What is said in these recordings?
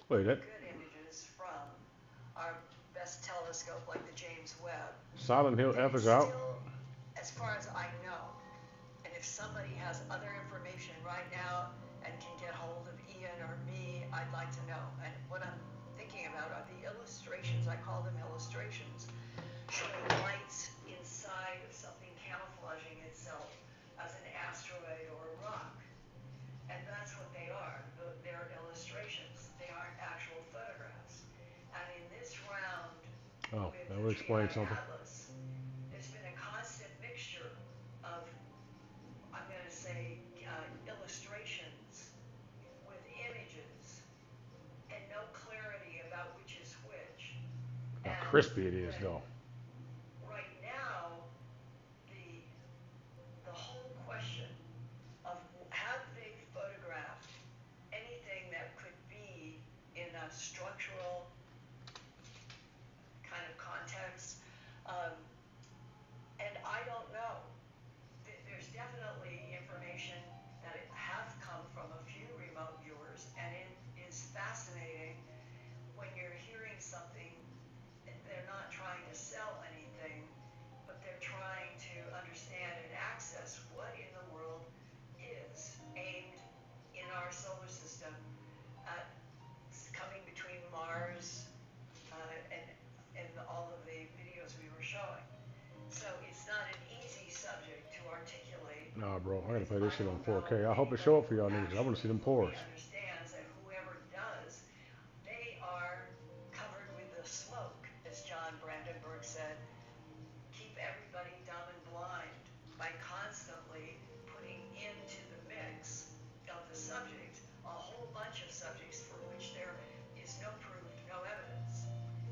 Wait, that good images from our best telescope like the James Webb. Silent Hill It F is is out. still, as far as I know, and if somebody has other information right now and can get hold of Ian or me, I'd like to know. And what I'm thinking about are the illustrations, I call them illustrations, showing lights inside of something camouflaging itself as an asteroid or a rock. And that's what they are. They're illustrations. They aren't actual photographs. And in this round Oh, with that the would explain 3I something. Atlas, there's been a constant mixture of, I'm going to say, illustrations with images and no clarity about which is which. How And crispy it is, that though. right now, the the whole question of have they photographed anything that could be in a structural kind of context, um, and I don't know. There's definitely information that have come from a few remote viewers, and it is fascinating when you're hearing something. They're not trying to sell anything, but they're trying to understand and access what in the world is aimed in our solar system, uh, coming between Mars and all of the videos we were showing. So it's not an easy subject to articulate Nah, bro, I gotta because play this I shit on don't know 4K. I hope it show anybody up for who y'all niggas. I wanna see actually them fully pores. understands, and whoever does, they are covered with the smoke, as John Brandenburg said. Keep everybody dumb and blind by constantly putting into the mix of the subject a whole bunch of subjects for which there is no proof, no evidence.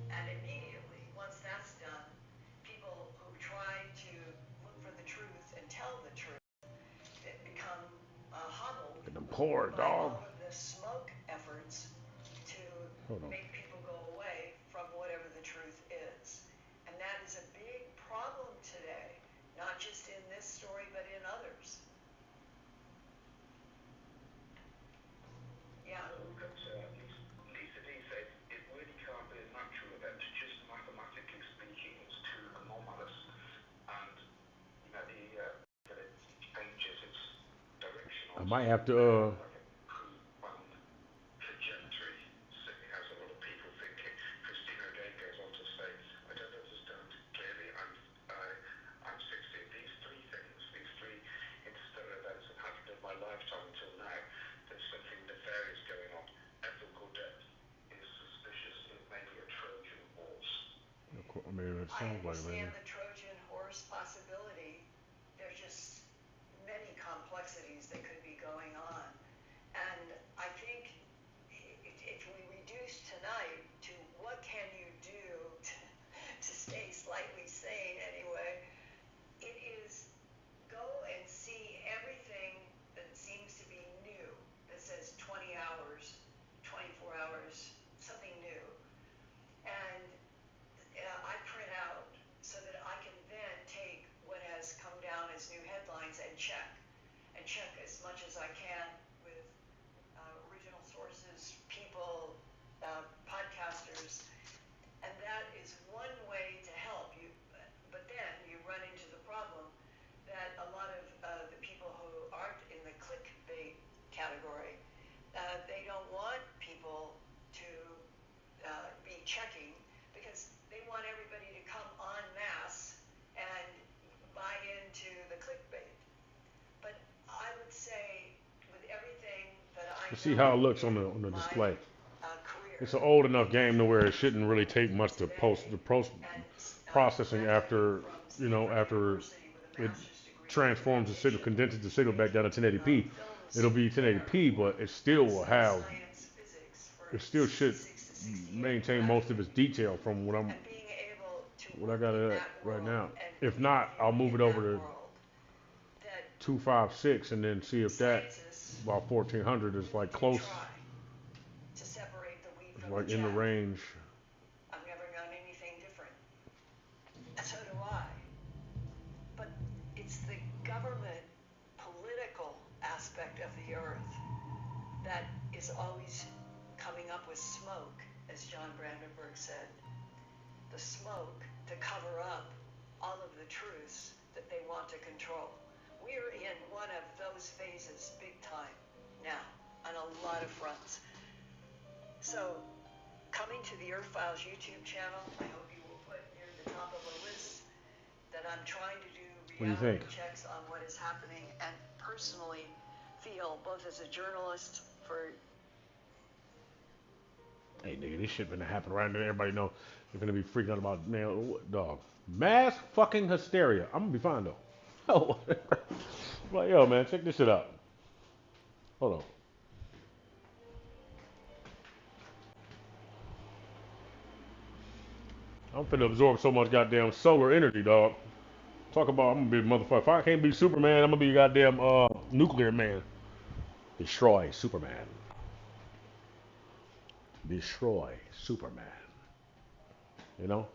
And immediately, once that's done, people who try to look for the truth and tell the truth become hobbled Get them pores, by dog. all of the smoke efforts to Hold on. make people go away from whatever the truth is. And that is a big problem today, not just in this story, but in others. Yeah. Lisa D said it really can't be a natural event, just mathematically speaking, it's too anomalous. And it changes its direction I on might have to, like a pre-planned trajectory. Certainly has a lot of people thinking. Christina again goes on to say, I don't understand clearly. I'm 60. These three things, these three interstellar events have happened in my lifetime until now. There's something nefarious going on. Ethel Godet is suspicious. It may be a Trojan horse. I mean, it I sounds like it, understand man. the Trojan horse possibility. There's just many complexities that could be going on. And I think if we reduce tonight to what can you do to stay slightly sane anyway, it is go and see everything that seems to be new, that says 20 hours, 24 hours, something new. And I print out so that I can then take what has come down as new headlines and check as much as I can with original sources, people, podcasters, and that is one way to help you. But then you run into the problem that a lot of the people who aren't in the clickbait category, they don't want people to be checking because they want everybody to come en masse and buy into the clickbait. But I would say, with everything that I You see how it know looks in on the my display. career It's an old enough game to where it shouldn't really take much to today, post and processing graduating after, from after University with a it master's degree in transforms the signal, communication, condenses the signal back down to making 1080p. films It'll be there 1080p, for but it still will have, science, physics for it still should 66 to 68 maintain most of its graduates, detail from and being able to what I work got in it at that right world now. and If not, interview I'll move in it that over to world, that 256 and then see if that scientists about 1400 is really like do close, try to separate the wheat from the like in the chaff. range. I've never known anything different. So do I. But it's the government political aspect of the earth that is always coming up with smoke, as John Brandenburg said, the smoke to cover up all of the truths that they want to control. We're in one of those phases big time now on a lot of fronts. So, coming to the Earth Files YouTube channel, I hope you will put near the top of a list that I'm trying to do What do you reality think? checks on what is happening, and personally feel, both as a journalist for... Hey, nigga, this shit gonna happen right now. Everybody know you're gonna be freaking out about, man, dog. Mass fucking hysteria. I'm gonna be fine though. Oh, like, yo, man, check this shit out. Hold on. I'm finna absorb so much goddamn solar energy, dog. Talk about I'm gonna be a motherfucker. If I can't be Superman, I'm gonna be a goddamn nuclear man. Destroy Superman. Destroy Superman. You know?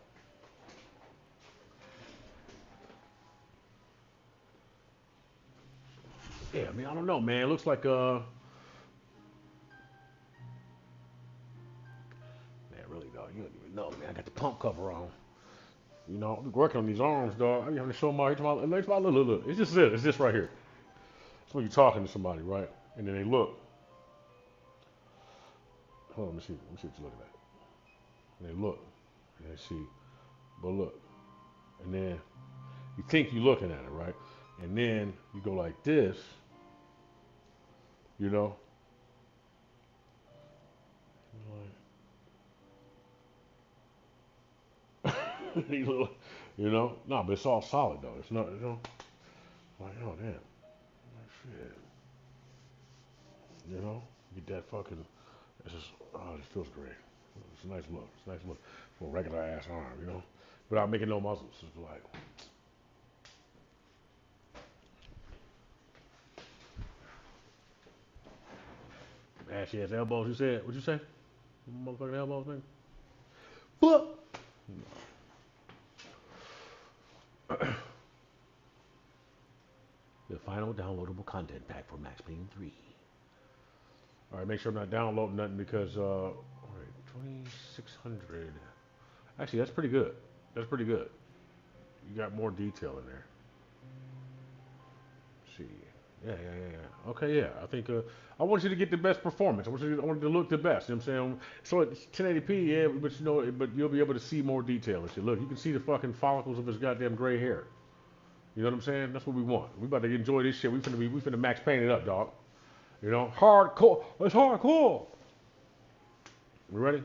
Yeah, I mean, I don't know, man. It looks like man, really, dog. You don't even know, man. I got the pump cover on. You know, I'm working on these arms, dog. I have to show my, look. It's just this. It's this right here. It's when you're talking to somebody, right? And then they look. Hold on, let me see. Let me see what you're looking at. And they look. And they see. But look. And then you think you're looking at it, right? And then you go like this, you know? You know? No, but it's all solid though. It's not, you know? Like, oh damn. Shit. You know? Get that fucking. It's just, oh, it feels great. It's a nice look. It's a nice look for a regular ass arm, you know? Without making no muscles. It's like, ashy ass elbows, you said? What'd you say? Motherfucking elbows, thing? Fuck! The final downloadable content pack for Max Payne 3. All right, make sure I'm not downloading nothing because, all right, 2600. Actually, that's pretty good. That's pretty good. You got more detail in there. Let's see. Yeah. Okay, yeah. I think I want you to get the best performance. I want it to look the best. You know what I'm saying? So it's 1080p, yeah, but you know, but you'll be able to see more detail and shit. Look, you can see the fucking follicles of his goddamn gray hair. You know what I'm saying? That's what we want. We about to enjoy this shit. We finna Max Payne it up, dog. You know, hardcore. It's hardcore. We ready?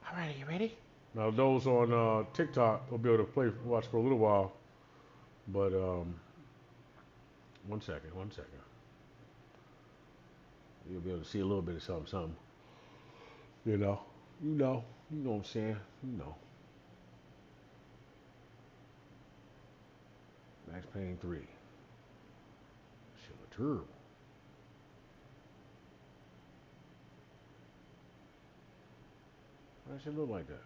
All right, you ready? Now those on TikTok will be able to watch for a little while, but 1 second, 1 second. You'll be able to see a little bit of something, something. You know, you know what I'm saying. You know, Max Payne 3. Shit, look terrible. Why does it look like that?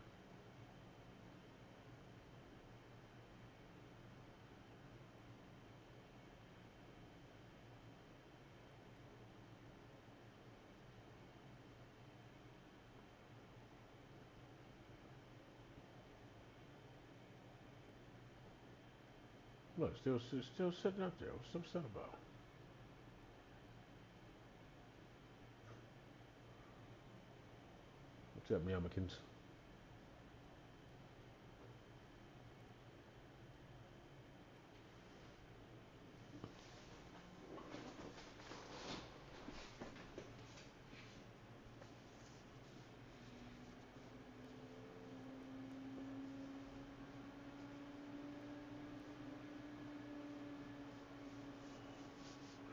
Look, still sitting up there. What's upset about? What's up, Meowmikins?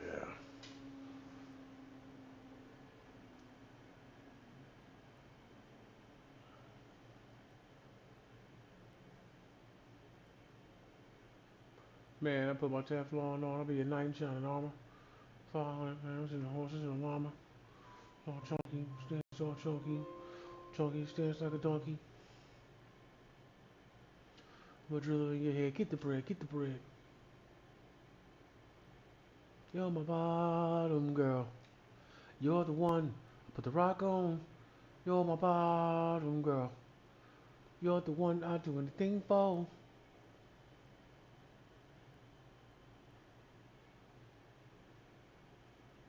Yeah. Man, I put my Teflon on. I'll be a knight in shining armor. 500 pounds and the horses and the llama. All chunky, stands all chunky. Chunky stands like a donkey. What drill in your head? Get the bread, get the bread. You're my bottom girl. You're the one Put the rock on. You're my bottom girl. You're the one I'd do anything for.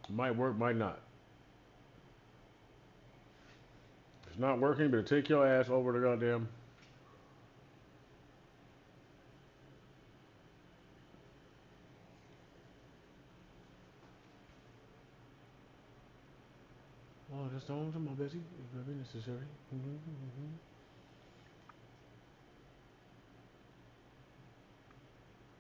Might work, might not. If it's not working, you better take your ass over to goddamn. Oh, just don't to my Bessie. It's very necessary.